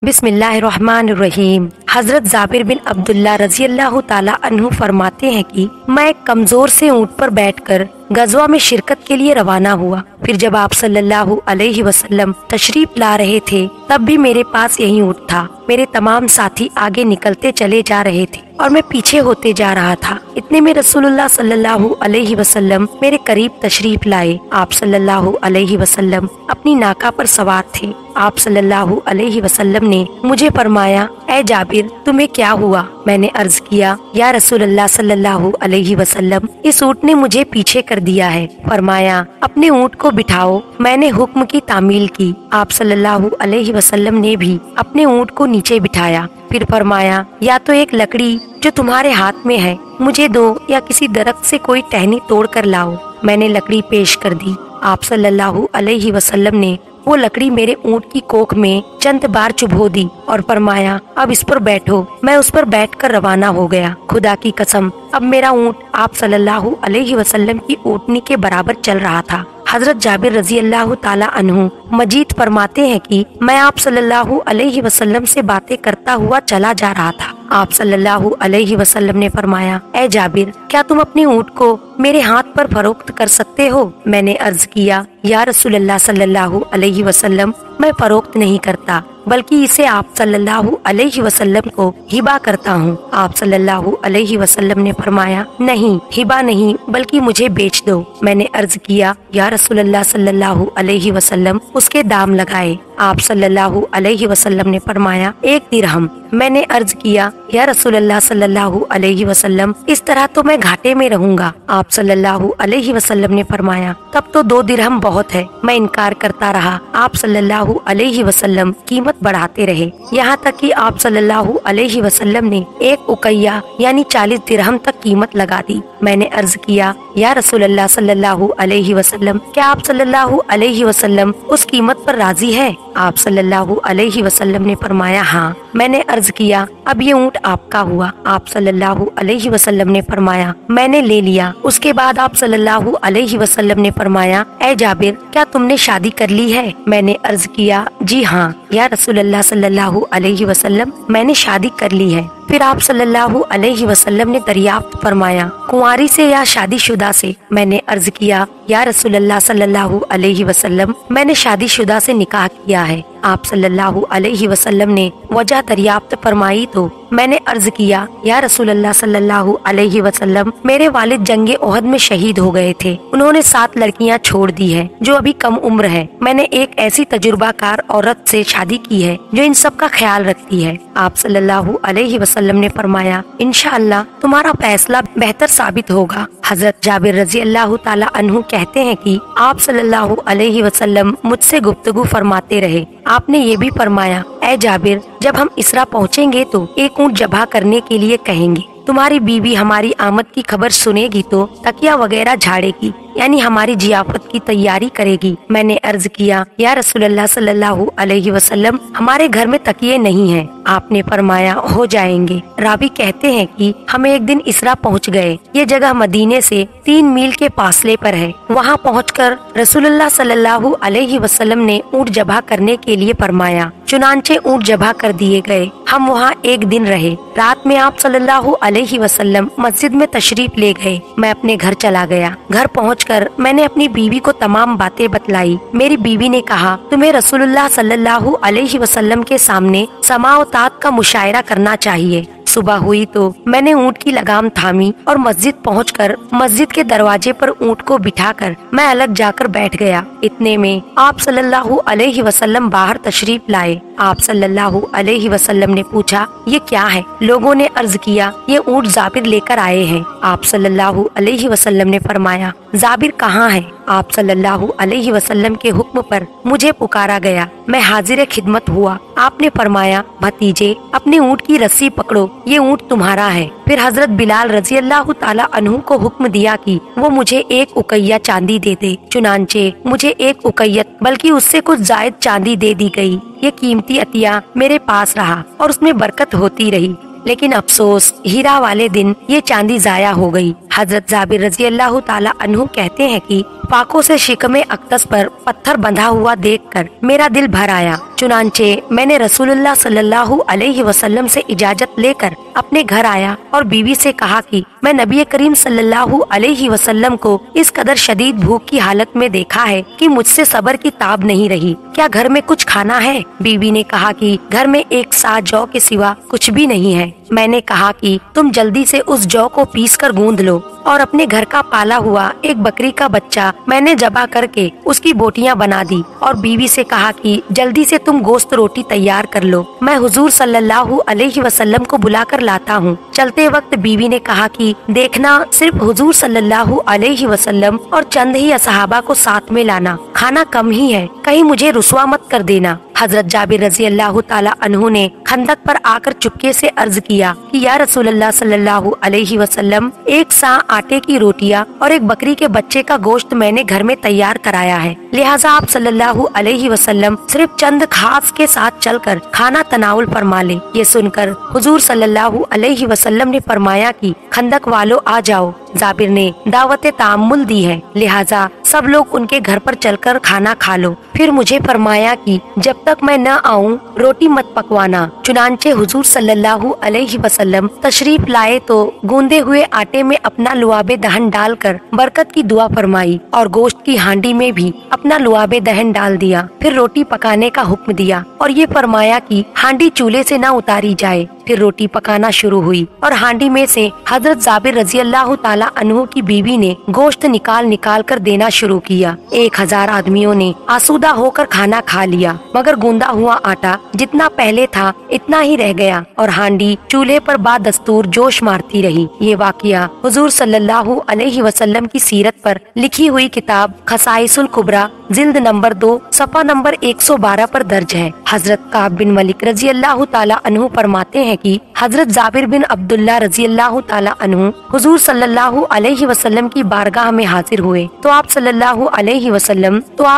बिस्मिल्लाहिर्रहमानिर्रहीम। हजरत जाबिर बिन अब्दुल्ला रजी अल्लाह ताला अन्हु फरमाते हैं कि मैं एक कमजोर से ऊँट पर बैठकर गजवा में शिरकत के लिए रवाना हुआ। फिर जब आप सल्लल्लाहु अलैहि वसल्लम तशरीफ ला रहे थे तब भी मेरे पास यही ऊँट था। मेरे तमाम साथी आगे निकलते चले जा रहे थे और मैं पीछे होते जा रहा था। इतने में रसूलुल्लाह सल्लल्लाहु अलैहि वसल्लम मेरे करीब तशरीफ लाए। आप सल्लल्लाहु अलैहि वसल्लम अपनी नाका पर सवार थे। आप सल्लल्लाहु अलैहि वसल्लम ने मुझे फरमाया, ए जाबिर, तुम्हें क्या हुआ? मैंने अर्ज किया, या रसूलुल्लाह सल्लल्लाहु अलैहि वसल्लम, इस ऊँट ने मुझे पीछे कर दिया है। फरमाया, अपने ऊँट को बिठाओ। मैंने हुक्म की तामील की। आप सल्लल्लाहु अलैहि वसल्लम ने भी अपने ऊँट को नीचे बिठाया। फिर फरमाया, या तो एक लकड़ी जो तुम्हारे हाथ में है मुझे दो, या किसी दरख्त से कोई टहनी तोड़ कर लाओ। मैंने लकड़ी पेश कर दी। आप सल्लल्लाहु अलैहि वसल्लम ने वो लकड़ी मेरे ऊँट की कोख में चंद बार चुभो दी और फरमाया, अब इस पर बैठो। मैं उस पर बैठकर रवाना हो गया। खुदा की कसम, अब मेरा ऊँट आप सल्लल्लाहु अलैहि वसल्लम की ऊँटनी के बराबर चल रहा था। हजरत जाबिर रजी अल्लाह ताला अन्हु मजीद फरमाते हैं कि मैं आप सल्लल्लाहु अलैहि वसल्लम से बातें करता हुआ चला जा रहा था। आप सल्लल्लाहु अलैहि वसल्लम ने फरमाया, ए जाबिर, क्या तुम अपने ऊँट को मेरे हाथ पर फरोख्त कर सकते हो? मैंने अर्ज किया, या रसूलल्लाह सल्लल्लाहु अलैहि वसल्लम, मैं फरोख्त नहीं करता, बल्कि इसे आप सल्लल्लाहु अलैहि वसल्लम को हिबा करता हूँ। आप सल्लल्लाहु अलैहि वसल्लम ने फरमाया, नहीं, हिबा नहीं, बल्कि मुझे बेच दो। मैंने अर्ज किया, या रसूलल्लाह सल्लल्लाहु अलैहि वसल्लम, उसके दाम लगाए। आप सल्लल्लाहु अलैहि वसल्लम ने फरमाया, 1 दिरहम। मैंने अर्ज किया, या रसूलल्लाह सल्लल्लाहु अलैहि वसल्लम, इस तरह तो मैं घाटे में रहूंगा। आप सल्लल्लाहु अलैहि वसल्लम ने फरमाया, तब तो 2 दिरहम बहुत है। मैं इनकार करता रहा। आप सल्लल्लाहु अलैहि वसल्लम कीमत बढ़ाते रहे, यहाँ तक कि आप सल्लल्लाहु अलैहि वसल्लम ने 1 उकैया यानी 40 दिरहम तक कीमत लगा दी। मैंने अर्ज किया, या रसूलल्लाह सल्लल्लाहु अलैहि वसल्लम, क्या आप सल्लल्लाहु अलैहि वसल्लम उस कीमत पर राजी है? आप सल्लल्लाहु अलैहि वसल्लम ने फरमाया, हाँ। मैंने अर्ज किया, अब ये ऊँट आपका हुआ। आप सल्लल्लाहु अलैहि वसल्लम ने फरमाया, मैंने ले लिया। उसके बाद आप सल्लल्लाहु अलैहि वसल्लम ने फरमाया, ए जाबिर, क्या तुमने शादी कर ली है? मैंने अर्ज किया, जी हाँ, या रसूलल्लाह सल्लल्लाहु अलैहि वसल्लम, मैंने शादी कर ली है। फिर आप सल्लल्लाहु अलैहि वसल्लम ने दरियाफ्त फरमाया, कुंवारी से या शादीशुदा से? मैंने अर्ज किया, या रसूलल्लाह सल्लल्लाहु अलैहि वसल्लम, मैंने शादीशुदा से निकाह किया है। आप सल्लल्लाहु अलैहि वसल्लम ने वजह दरियाफ्त फरमाई तो मैंने अर्ज किया, या रसूलल्लाह सल्लल्लाहु अलैहि वसल्लम, मेरे वालिद जंगे ओहद में शहीद हो गए थे। उन्होंने 7 लड़कियां छोड़ दी है जो अभी कम उम्र है। मैंने एक ऐसी तजुर्बाकार औरत से शादी की है जो इन सब का ख्याल रखती है। आप सल्लल्लाहु अलैहि वसल्लम ने फरमाया, इंशाअल्लाह तुम्हारा फैसला बेहतर साबित होगा। हजरत जाबिर रजी अल्लाह ताला अन्हु कहते हैं कि आप सल्लल्लाहु अलैहि वसल्लम मुझसे गुफ्तगू फरमाते रहे। आपने ये भी फरमाया, ए जाबिर, जब हम इसरा पहुँचेंगे तो एक ऊँट जबा करने के लिए कहेंगे। तुम्हारी बीवी हमारी आमद की खबर सुनेगी तो तकिया वगैरह झाड़ेगी, यानी हमारी जियाफत की तैयारी करेगी। मैंने अर्ज किया, या रसूलल्लाह सल्लल्लाहु अलैहि वसल्लम, हमारे घर में तकिए नहीं हैं। आपने फरमाया, हो जाएंगे। रावी कहते हैं कि हम एक दिन इसरा पहुंच गए। ये जगह मदीने से 3 मील के फासले पर है। वहां पहुंचकर रसूलुल्लाह सल्लल्लाहु अलैहि वसल्लम ने ऊँट जबा करने के लिए फरमाया। चुनांचे ऊँट जबा कर दिए गए। हम वहाँ 1 दिन रहे। रात में आप सल्लल्लाहु अलैहि वसल्लम मस्जिद में तशरीफ ले गए। मैं अपने घर चला गया। घर पहुंचकर मैंने अपनी बीवी को तमाम बातें बतलाई। मेरी बीवी ने कहा, तुम्हें रसूलुल्लाह सल्लल्लाहु अलैहि वसल्लम के सामने समा और तात का मुशायरा करना चाहिए। सुबह हुई तो मैंने ऊँट की लगाम थामी और मस्जिद पहुंचकर मस्जिद के दरवाजे पर ऊँट को बिठाकर मैं अलग जाकर बैठ गया। इतने में आप सल्लल्लाहु अलैहि वसल्लम बाहर तशरीफ लाए। आप सल्लल्लाहु अलैहि वसल्लम ने पूछा, ये क्या है? लोगों ने अर्ज किया, ये ऊँट जाबिर लेकर आए हैं। आप सल्लल्लाहु अलैहि वसल्लम ने फरमाया, जाबिर कहाँ है? आप सल्लल्लाहु अलैहि वसल्लम के हुक्म पर मुझे पुकारा गया। मैं हाजिर खिदमत हुआ। आपने फरमाया, भतीजे, अपने ऊँट की रस्सी पकड़ो, ये ऊँट तुम्हारा है। फिर हजरत बिलाल रजी अल्लाह ताला अन्हु को हुक्म दिया कि वो मुझे 1 उकैया चांदी दे दे। चुनांचे मुझे 1 उकैयत बल्कि उससे कुछ जायद चांदी दे दी गई। ये कीमती अतिया मेरे पास रहा और उसमें बरकत होती रही। लेकिन अफसोस, हीरा वाले दिन ये चांदी जाया हो गई। हजरत जाबिर रजी अल्लाह ताला अन्हु कहते हैं कि फाकों से शिकमे अक्तस पर पत्थर बंधा हुआ देखकर मेरा दिल भर आया। चुनांचे मैंने रसूलुल्लाह सल्लल्लाहु अलैहि वसल्लम से इजाजत लेकर अपने घर आया और बीवी से कहा कि मैं नबी करीम सल्लल्लाहु अलैहि वसल्लम को इस कदर शदीद भूख की हालत में देखा है कि मुझसे सब्र की ताब नहीं रही। क्या घर में कुछ खाना है? बीवी ने कहा कि घर में एक सा जौ के सिवा कुछ भी नहीं है। मैंने कहा कि तुम जल्दी से उस जौ को पीस कर गूंद लो और अपने घर का पाला हुआ एक बकरी का बच्चा मैंने जबा करके उसकी बोटियां बना दी और बीवी से कहा कि जल्दी से तुम गोश्त रोटी तैयार कर लो, मैं हुजूर सल्लल्लाहु अलैहि वसल्लम को बुलाकर लाता हूँ। चलते वक्त बीवी ने कहा कि देखना, सिर्फ हुजूर सल्लल्लाहु अलैहि वसल्लम और चंद ही असहाबा को साथ में लाना, खाना कम ही है, कहीं मुझे रुसवा मत कर देना। हजरत जाबिर रजी अल्लाह ताला अन्हु ने खंदक पर आकर चुपके से अर्ज किया कि या रसूलल्लाह सल्लल्लाहु अलैहि वसल्लम, एक सा आटे की रोटियां और एक बकरी के बच्चे का गोश्त मैंने घर में तैयार कराया है, लिहाजा आप सल्लल्लाहु अलैहि वसल्लम सिर्फ चंद खास के साथ चलकर खाना तनाउल फरमा ले। ये सुनकर हुजूर सल्लल्लाहु अलैहि वसल्लम ने फरमाया कि खंदक वालों आ जाओ, जाबिर ने दावत तामुल दी है, लिहाजा सब लोग उनके घर पर चलकर खाना खा लो। फिर मुझे फरमाया कि जब तक मैं न आऊं रोटी मत पकवाना। चुनांचे हुजूर सल्लल्लाहु अलैहि वसल्लम तशरीफ लाए तो गूंदे हुए आटे में अपना लुआबे दहन डालकर बरकत की दुआ फरमाई और गोश्त की हांडी में भी अपना लुआबे दहन डाल दिया। फिर रोटी पकाने का हुक्म दिया और ये फरमाया कि हांडी चूल्हे से न उतारी जाए। फिर रोटी पकाना शुरू हुई और हांडी में से हजरत जाबिर रजी अल्लाह ताला अन्हु की बीवी ने गोश्त निकाल निकाल कर देना शुरू किया। 1000 आदमियों ने आसूदा होकर खाना खा लिया, मगर गूंदा हुआ आटा जितना पहले था इतना ही रह गया और हांडी चूल्हे पर बादस्तूर जोश मारती रही। ये वाकया हुजूर सल्लल्लाहु अलैहि वसल्लम की सीरत पर लिखी हुई किताब खसाइसुल कुबरा जिल्द नंबर 2 सफा नंबर 112 पर दर्ज है। हजरत काब बिन मलिक रजी अल्लाह ताला अन्हु फरमाते हैं कि हजरत जाबिर बिन अब्दुल्ला रजी अल्लाह ताला अन्हु हुजूर सल्लल्लाहु अलैहि वसल्लम की बारगाह में हाजिर हुए तो आप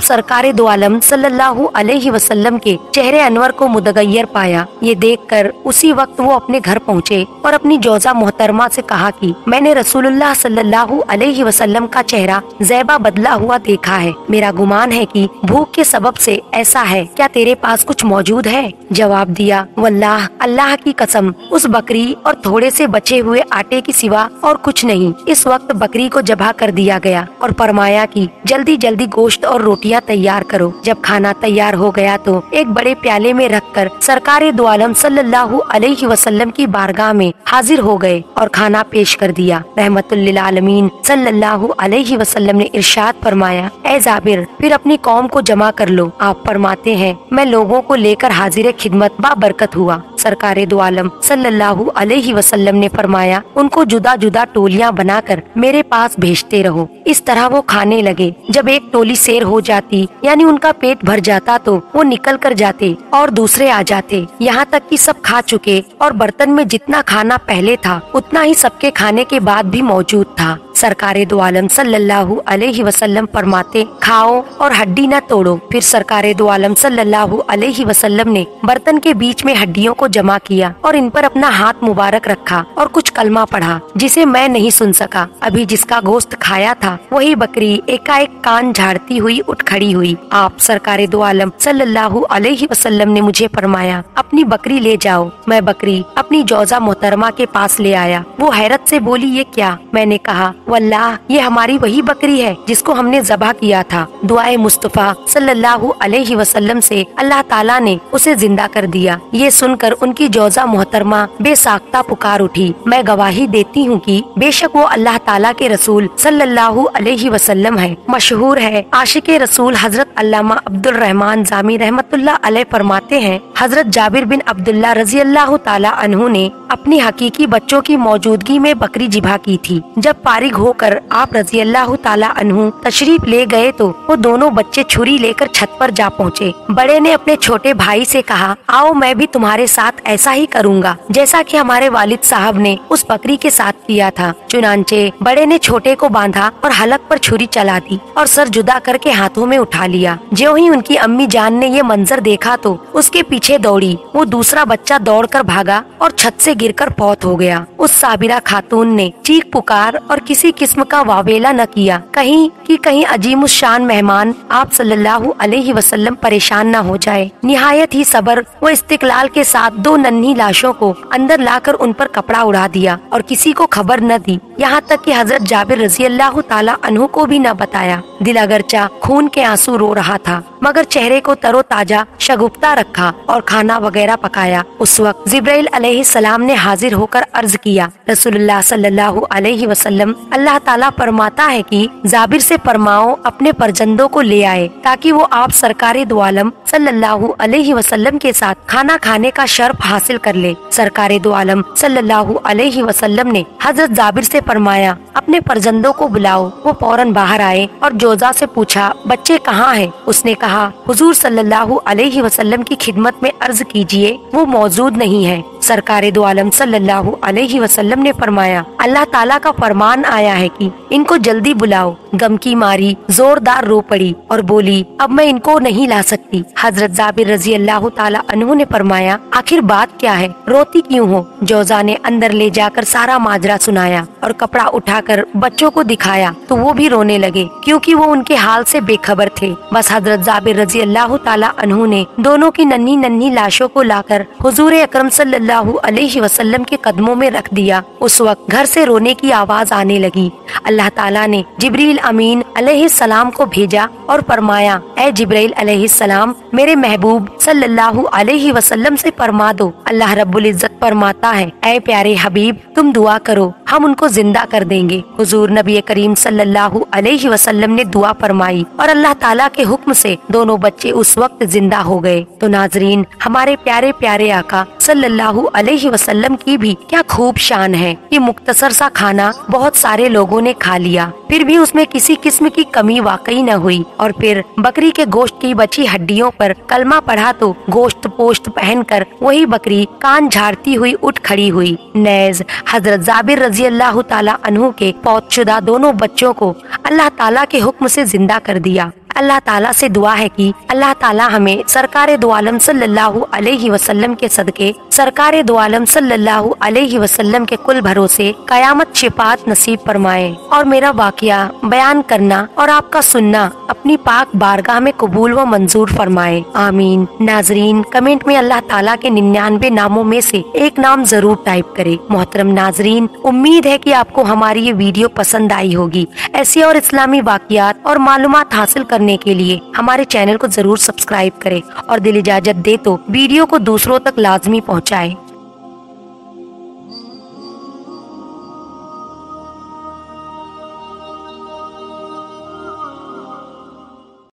सरकारे दो आलम सल्लल्लाहु अलैहि वसल्लम के चेहरे अनवर को मुतगय्यर पाया। ये देखकर उसी वक्त वो अपने घर पहुँचे और अपनी जोजा मोहतरमा से कहा कि मैंने रसूलुल्लाह सल्लल्लाहु अलैहि वसल्लम का चेहरा ज़ैबा बदला हुआ देखा है, मेरा गुमान है कि भूख के सबब से ऐसा है, क्या तेरे पास कुछ मौजूद है? जवाब दिया, वल्लाह अल्लाह की कसम, उस बकरी और थोड़े से बचे हुए आटे की सिवा और कुछ नहीं। इस वक्त बकरी को ज़बह कर दिया गया और फरमाया कि जल्दी जल्दी गोश्त और रोटियां तैयार करो। जब खाना तैयार हो गया तो एक बड़े प्याले में रखकर सरकारे दो आलम सल्लल्लाहु अलैहि वसल्लम की बारगाह में हाजिर हो गए और खाना पेश कर दिया। रहमतुल लिल आलमीन सल्लल्लाहु अलैहि वसल्लम ने इरशाद फरमाया, ए जाबिर, फिर अपनी कौम को जमा कर लो। आप फरमाते हैं, मैं लोगों को लेकर हाजिर खिदमत बाबरकत हुआ। सरकारे दो आलम सल्लल्लाहु अलैहि वसल्लम ने फरमाया, उनको जुदा जुदा टोलियां बनाकर मेरे पास भेजते रहो। इस तरह वो खाने लगे। जब एक टोली सैर हो जाती यानी उनका पेट भर जाता तो वो निकल कर जाते और दूसरे आ जाते, यहाँ तक कि सब खा चुके और बर्तन में जितना खाना पहले था उतना ही सबके खाने के बाद भी मौजूद था। सरकारे दो आलम सल्लल्लाहु अलैहि वसल्लम फरमाते, खाओ और हड्डी न तोड़ो। फिर सरकारे दो आलम सल्लल्लाहु अलैहि वसल्लम ने बर्तन के बीच में हड्डियों को जमा किया और इन पर अपना हाथ मुबारक रखा और कुछ कलमा पढ़ा जिसे मैं नहीं सुन सका। अभी जिसका गोश्त खाया था वही बकरी एकाएक कान झाड़ती हुई उठ खड़ी हुई। आप सरकारे दो आलम सल्लल्लाहु अलैहि वसल्लम ने मुझे फरमाया, अपनी बकरी ले जाओ। मैं बकरी अपनी जोजा मोहतरमा के पास ले आया। वो हैरत से बोली, ये क्या? मैंने कहा, वल्लाह ये हमारी वही बकरी है जिसको हमने ज़बह किया था। दुआए मुस्तफा सल्लल्लाहु अलैहि वसल्लम से अल्लाह ताला ने उसे जिंदा कर दिया। ये सुनकर उनकी जोजा मोहतरमा बेसाख्ता पुकार उठी, मैं गवाही देती हूँ कि बेशक वो अल्लाह ताला के रसूल सल्लल्लाहु अलैहि वसल्लम है। मशहूर है आशिके रसूल हजरत अल्लामा अब्दुल रहमान जामी रहमतुल्लाह अलैह फरमाते हैं, हजरत जाबिर बिन अब्दुल्ला रजी अल्लाह ताला अन्हु ने अपनी हकीकी बच्चों की मौजूदगी में बकरी ज़िबा की थी। जब फारिग होकर आप रजी अल्लाह ताला अन्हु तशरीफ ले गए तो वो दोनों बच्चे छुरी लेकर छत पर जा पहुँचे। बड़े ने अपने छोटे भाई से कहा, आओ मैं भी तुम्हारे साथ ऐसा ही करूँगा जैसा कि हमारे वालिद साहब ने उस बकरी के साथ किया था। चुनांचे बड़े ने छोटे को बांधा और हलक पर छुरी चला दी और सर जुदा करके हाथों में उठा लिया। जो ही उनकी अम्मी जान ने ये मंजर देखा तो उसके पीछे दौड़ी। वो दूसरा बच्चा दौड़कर भागा और छत से गिरकर फौत हो गया। उस साबिरा खातून ने चीख पुकार और किसी किसी किस्म का वावेला न किया, कहीं अजीमुशान मेहमान आप सल्लल्लाहु अलैहि वसल्लम परेशान न हो जाए। निहायत ही सब्र व इस्तिकलाल के साथ 2 नन्ही लाशों को अंदर लाकर उन पर कपड़ा उड़ा दिया और किसी को खबर न दी, यहाँ तक कि हजरत जाबिर रजी अल्लाह ताला अन्हु को भी न बताया। दिल अगरचा खून के आंसू रो रहा था, मगर चेहरे को तरोताजा शगुफ्ता रखा और खाना वगैरह पकाया। उस वक्त जिब्राइल अलैहिस्सलाम ने हाजिर होकर अर्ज किया, रसूलुल्लाह सल्लल्लाहु अलैहि वसल्लम, अल्लाह ताला फरमाता है कि जाबिर से फरमाओ अपने परजंदों को ले आए ताकि वो आप सरकारे दो आलम सल्लल्लाहु अलैहि वसल्लम के साथ खाना खाने का शर्फ हासिल कर ले। सरकारे दो आलम सल्लल्लाहु अलैहि वसल्लम ने हजरत जाबिर से फरमाया, अपने परजंदों को बुलाओ। वो फौरन बाहर आए और जोजा से पूछा, बच्चे कहाँ हैं? उसने कहा, हुजूर सल्लल्लाहु अलैहि वसल्लम की खिदमत में अर्ज कीजिए, वो मौजूद नहीं है। सरकारे दो आलम सल्लल्लाहु अलैहि वसल्लम ने फरमाया, अल्लाह ताला का फरमान आया है कि इनको जल्दी बुलाओ। गम की मारी जोरदार रो पड़ी और बोली, अब मैं इनको नहीं ला सकती। हजरत जाबिर रजी अल्लाह ताला अन्हु ने फरमाया, आखिर बात क्या है, रोती क्यों हो? जोजा ने अंदर ले जाकर सारा माजरा सुनाया और कपड़ा उठाकर बच्चों को दिखाया तो वो भी रोने लगे, क्योंकि वो उनके हाल से बेखबर थे। बस हजरत जाबिर रजी अल्लाह ताला अन्हु ने दोनों की नन्ही नन्ही लाशों को लाकर हुजूर अकरम सल्लल्लाहु अलैहि वसल्लम के कदमों में रख दिया। उस वक्त घर से रोने की आवाज आने लगी। अल्लाह ताला ने जिब्रील अमीन अलैहिस्सलाम को भेजा और फरमाया, ऐ जिब्रील अलैहिस्सलाम, मेरे महबूब सल्लल्लाहु अलैहि वसल्लम से फरमा दो, अल्लाह रब्बुल इज्जत फरमाता है, ऐ प्यारे हबीब, तुम दुआ करो, हम उनको जिंदा कर देंगे। हुजूर नबी करीम सल्लल्लाहु अलैहि वसल्लम ने दुआ फरमाई और अल्लाह ताला के हुक्म से दोनों बच्चे उस वक्त जिंदा हो गए। तो नाजरीन, हमारे प्यारे प्यारे आका सल्लल्लाहु अलैहि वसल्लम की भी क्या खूब शान है। ये मुख्तसर सा खाना बहुत सारे लोगों ने खा लिया, फिर भी उसमें किसी किस्म की कमी वाकई न हुई। और फिर बकरी के गोश्त की बची हड्डियों पर कलमा पढ़ा तो गोश्त पोश्त पहनकर वही बकरी कान झाड़ती हुई उठ खड़ी हुई। नेज हजरत जाबिर रजी अल्लाह ताला अन्हु के फौतशुदा दोनों बच्चों को अल्लाह ताला के हुक्म से जिंदा कर दिया। अल्लाह ताला से दुआ है कि अल्लाह ताला हमें सरकारे दो आलम सल्लल्लाहु अलैहि वसल्लम के सदके सरकारे दो आलम सल्लल्लाहु अलैहि वसल्लम के कुल भरोसे कयामत शिफात नसीब फरमाए। और मेरा वाकया बयान करना और आपका सुनना अपनी पाक बारगाह में कबूल व मंजूर फरमाए, आमीन। नाजरीन, कमेंट में अल्लाह ताला के 99 नामों में से एक नाम जरूर टाइप करे। मोहतरम नाजरीन, उम्मीद है कि आपको हमारी ये वीडियो पसंद आई होगी। ऐसी और इस्लामी वाकयात और मालूमात हासिल करने के लिए हमारे चैनल को जरूर सब्सक्राइब करें और दिल इजाजत दे तो वीडियो को दूसरों तक लाजमी पहुंचाएं।